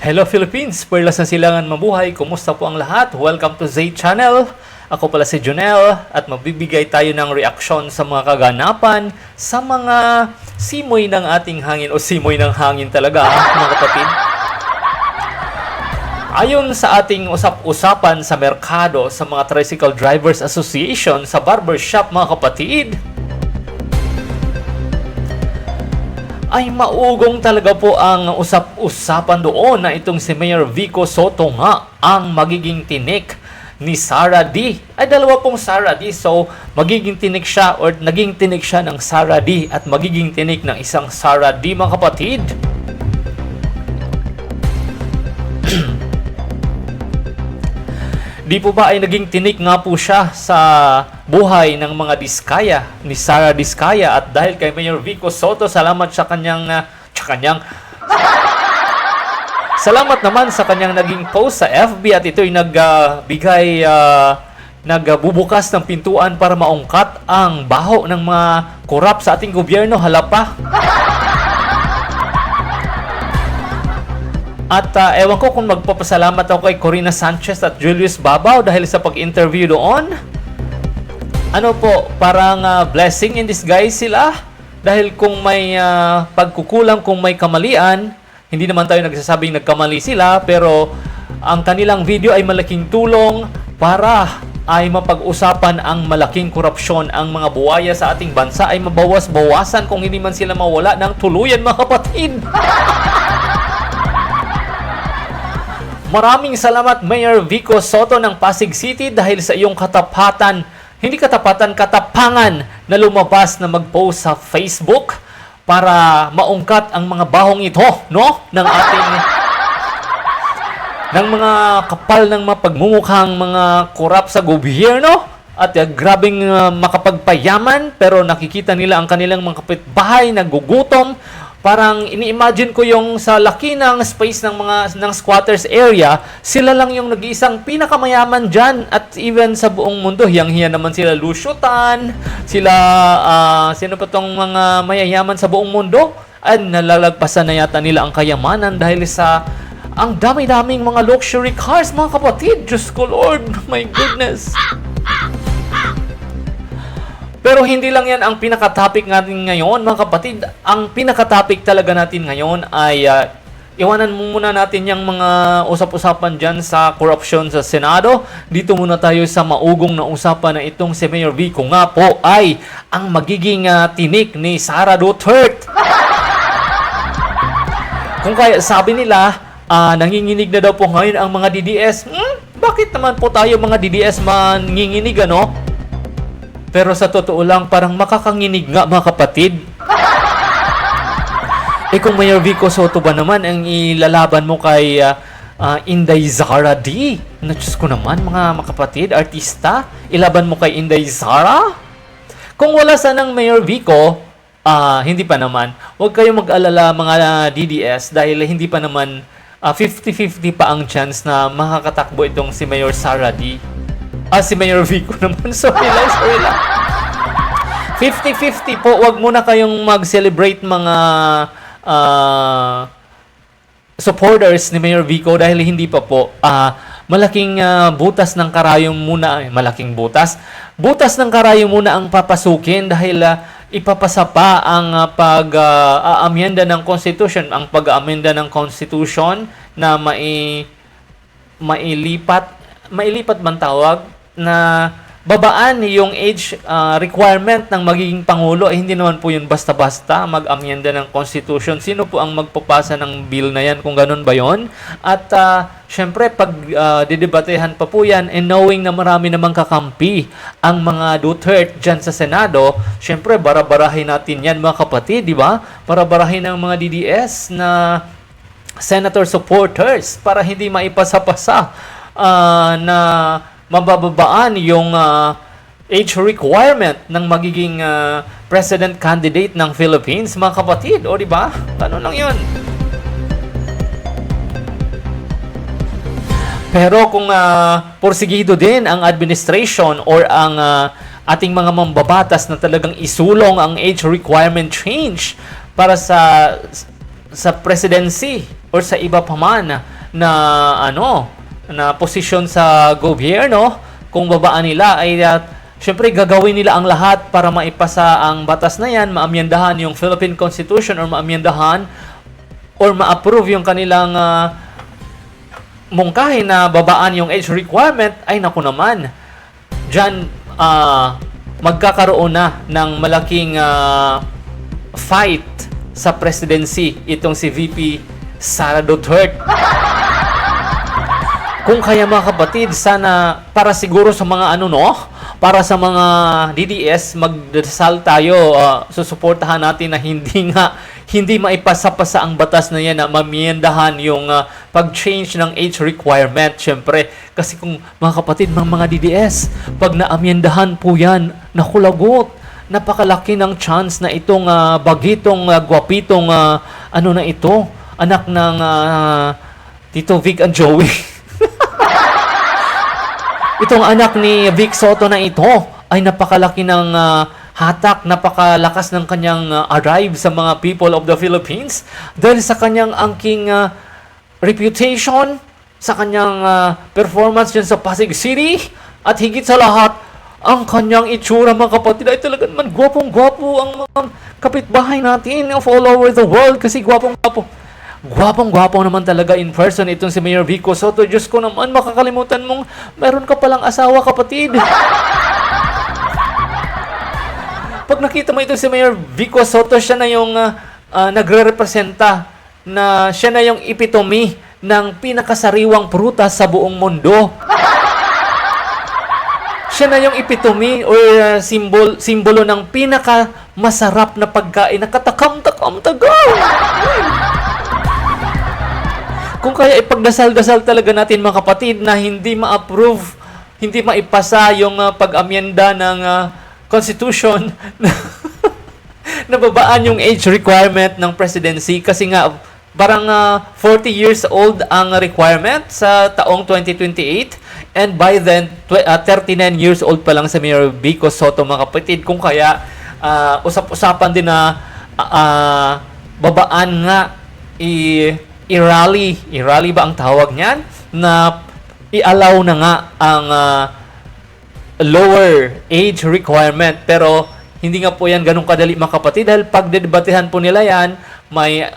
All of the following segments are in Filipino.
Hello Philippines! Perlas na silangan mabuhay. Kumusta po ang lahat? Welcome to Zay Channel. Ako pala si Jonel at magbibigay tayo ng reaksyon sa mga kaganapan sa mga simoy ng ating hangin o simoy ng hangin talaga, mga kapatid. Ayon sa ating usap-usapan sa merkado sa mga Tricycle Drivers Association sa barbershop, mga kapatid, ay maugong talaga po ang usap-usapan doon na itong si Mayor Vico Soto nga ang magiging tinik ni Sara D. Ay dalawa pong Sara D. So magiging tinik siya or naging tinik siya ng Sara D at magiging tinik ng isang Sara D, mga kapatid. Di po ba ay naging tinik nga po siya sa buhay ng mga Diskaya, ni Sara Diskaya, at dahil kay Mayor Vico Soto, salamat sa kanyang salamat naman sa kanyang naging post sa FB at ito'y nagbubukas ng pintuan para maungkat ang baho ng mga korap sa ating gobyerno. Halapa. At ewan ko kung magpapasalamat ako kay Corina Sanchez at Julius Babaw dahil sa pag-interview doon. Ano po, parang blessing in disguise sila. Dahil kung may pagkukulang, kung may kamalian, hindi naman tayo nagsasabing nagkamali sila, pero ang kanilang video ay malaking tulong para ay mapag-usapan ang malaking korupsyon. Ang mga buwaya sa ating bansa ay mabawas-bawasan kung hindi man sila mawala ng tuluyan, mga kapatid. Maraming salamat Mayor Vico Soto ng Pasig City dahil sa iyong katapatan, hindi katapatan, katapangan na lumabas na mag-post sa Facebook para maungkat ang mga bahong ito, no? Ng mga kapal ng mapagmumukhang mga korap sa gobyerno at grabing makapagpayaman, pero nakikita nila ang kanilang mga kapitbahay nagugutom. Parang ini-imagine ko yung sa laki ng space ng squatters area, sila lang yung nag-iisang pinakamayaman dyan, at even sa buong mundo, hiyang-hiya naman sila lusyutan, sila, sino pa tong mga mayayaman sa buong mundo, ay nalalagpasan na yata nila ang kayamanan dahil sa ang dami-daming mga luxury cars, mga kapatid. Diyos ko Lord, my goodness. Pero hindi lang yan ang pinaka-topic natin ngayon, mga kapatid. Ang pinaka-topic talaga natin ngayon ay iwanan muna natin yung mga usap-usapan dyan sa corruption sa Senado. Dito muna tayo sa maugong na usapan na itong si Mayor Vico nga po ay ang magiging tinik ni Sara Duterte. Kung kaya sabi nila, nanginginig na daw po ngayon ang mga DDS. Bakit naman po tayo mga DDS manginginig, ano? Pero sa totoo lang, parang makakanginig nga, mga kapatid. Kung Mayor Vico Soto ba naman ang ilalaban mo kay Inday Zara D? Diyos ko naman, mga kapatid, artista, ilaban mo kay Inday Zara? Kung wala sanang Mayor Vico, hindi pa naman. Huwag kayong mag-alala, mga DDS, dahil hindi pa naman 50-50 pa ang chance na makakatakbo itong si Mayor Sara D. Si Mayor Vico naman. Sorry lang. 50-50 po. Huwag muna kayong mag-celebrate mga supporters ni Mayor Vico dahil hindi pa po. Malaking butas ng karayom muna. Malaking butas. Butas ng karayom muna ang papasukin dahil ipapasa pa ang pag-amenda ng Constitution. Ang pag-amenda ng Constitution na mailipat man tawag, na babaan yung age requirement ng magiging Pangulo. Hindi naman po yun basta-basta mag-amyenda ng Constitution. Sino po ang magpapasa ng bill na yan kung ganun ba yun? At syempre, pag didebatehan pa po yan, and knowing na marami namang kakampi ang mga Duterte dyan sa Senado, syempre, barabarahin natin yan, mga kapatid, di ba? Barabarahin ng mga DDS na senator supporters para hindi maipasa-pasa na mabababaan yung age requirement ng magiging president candidate ng Philippines, mga kapatid. O, di ba? Ano lang yun? Pero kung porsigido din ang administration or ang ating mga mambabatas na talagang isulong ang age requirement change para sa presidency or sa iba pa man na na posisyon sa gobyerno, kung babaan nila ay syempre gagawin nila ang lahat para maipasa ang batas na yan, maamyendahan yung Philippine Constitution or maamyendahan or ma-approve yung kanilang mungkahi na babaan yung age requirement, ay naku naman. Diyan magkakaroon na ng malaking fight sa presidency itong si VP Sara Duterte. Kung kaya mga kapatid, sana para siguro sa mga para sa mga DDS, magdasal tayo, susuportahan natin na hindi maipasa-pasa ang batas na yan na mamiendahan yung pag-change ng age requirement. Syempre, kasi kung mga kapatid, mga DDS, pag naamyendahan po yan, nakulagot, napakalaki ng chance na itong bagitong, gwapitong, na ito, anak ng Tito Vic and Joey. Itong anak ni Vic Soto na ito ay napakalaki ng hatak, napakalakas ng kanyang arrive sa mga people of the Philippines dahil sa kanyang angking reputation, sa kanyang performance dyan sa Pasig City, at higit sa lahat, ang kanyang itsura, mga kapatid, ay talaga naman gwapong-gwapo ang mga kapitbahay natin of all over the world kasi gwapong-gwapo. Gwapong-gwapo naman talaga in person itong si Mayor Vico Soto. Diyos ko naman, makakalimutan mong meron ka palang asawa, kapatid. Pag nakita mo itong si Mayor Vico Soto, siya na yung nagre-representa, na siya na yung epitome ng pinakasariwang prutas sa buong mundo. Siya na yung epitome or simbolo ng pinakamasarap na pagkain na katakam-takam-tagal. Kung kaya ipagdasal-dasal talaga natin, mga kapatid, na hindi ma-approve, hindi maipasa yung pag-amyenda ng Constitution na babaan yung age requirement ng presidency kasi nga parang 40 years old ang requirement sa taong 2028 and by then 39 years old pa lang sa Mayor Vico Soto, mga kapatid. Kung kaya usap-usapan din na babaan nga i-rally ba ang tawag niyan, na i-allow na nga ang lower age requirement. Pero hindi nga po yan ganun kadali, mga kapatid, dahil pagdedebatehan po nila yan, may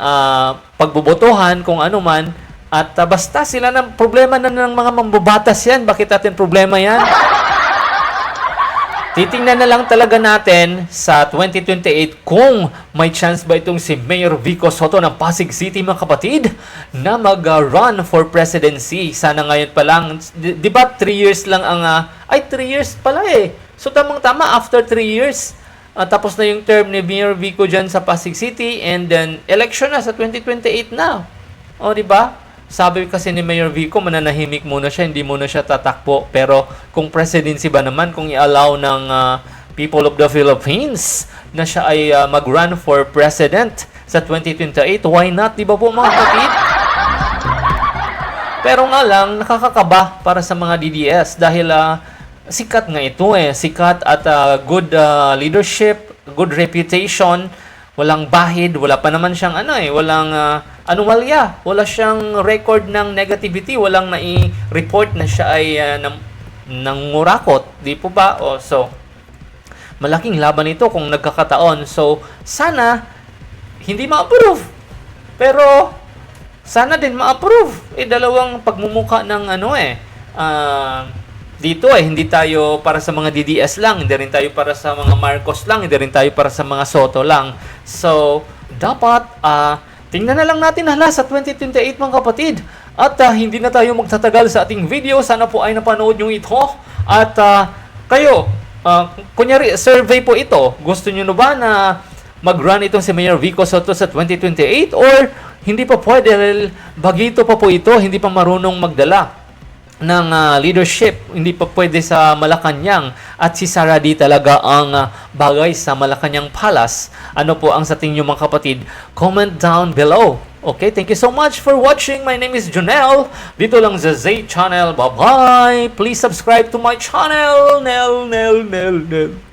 pagbobotohan kung ano man, at basta sila ng problema na ng mga mambabatas yan. Bakit natin problema yan? Titingnan na lang talaga natin sa 2028 kung may chance ba itong si Mayor Vico Soto ng Pasig City, mga kapatid, na mag-run for presidency. Sana ngayon pa lang, di ba 3 years lang ang, 3 years pala eh. So tamang-tama, after 3 years, tapos na yung term ni Mayor Vico dyan sa Pasig City, and then election na sa 2028 na. O, di ba? Sabi kasi ni Mayor Vico, mananahimik muna siya, hindi muna siya tatakbo. Pero kung presidency ba naman, kung i-allow ng people of the Philippines na siya ay mag-run for president sa 2028, why not? Di ba po, mga kapatid? Pero nga lang, nakakakaba para sa mga DDS dahil sikat nga ito eh. Sikat at good leadership, good reputation, walang bahid, wala pa naman siyang walang anomalya, wala siyang record ng negativity, walang nai-report na siya ay nangurakot, di po ba? So, malaking laban ito kung nagkakataon. So, sana hindi ma-approve. Pero, sana din ma-approve. Dalawang pagmumuka ng dito hindi tayo para sa mga DDS lang, hindi rin tayo para sa mga Marcos lang, hindi rin tayo para sa mga Soto lang. So, dapat tingnan na lang natin sa 2028, mga kapatid. At hindi na tayo magtatagal sa ating video. Sana po ay napanood nyo ito. At kayo, kunyari, survey po ito. Gusto nyo na ba na mag-run itong si Mayor Vico Soto sa 2028? Or hindi pa pwede dahil bagito pa po ito, hindi pa marunong magdala ng leadership, hindi pa pwede sa Malacanang, at si Sara D talaga ang bagay sa Malacanang Palace. Ano po ang sa tingin nyo, mga kapatid? Comment down below. Okay, thank you so much for watching. My name is Jonel. Dito lang sa Zay Channel. Bye-bye. Please subscribe to my channel. Nel.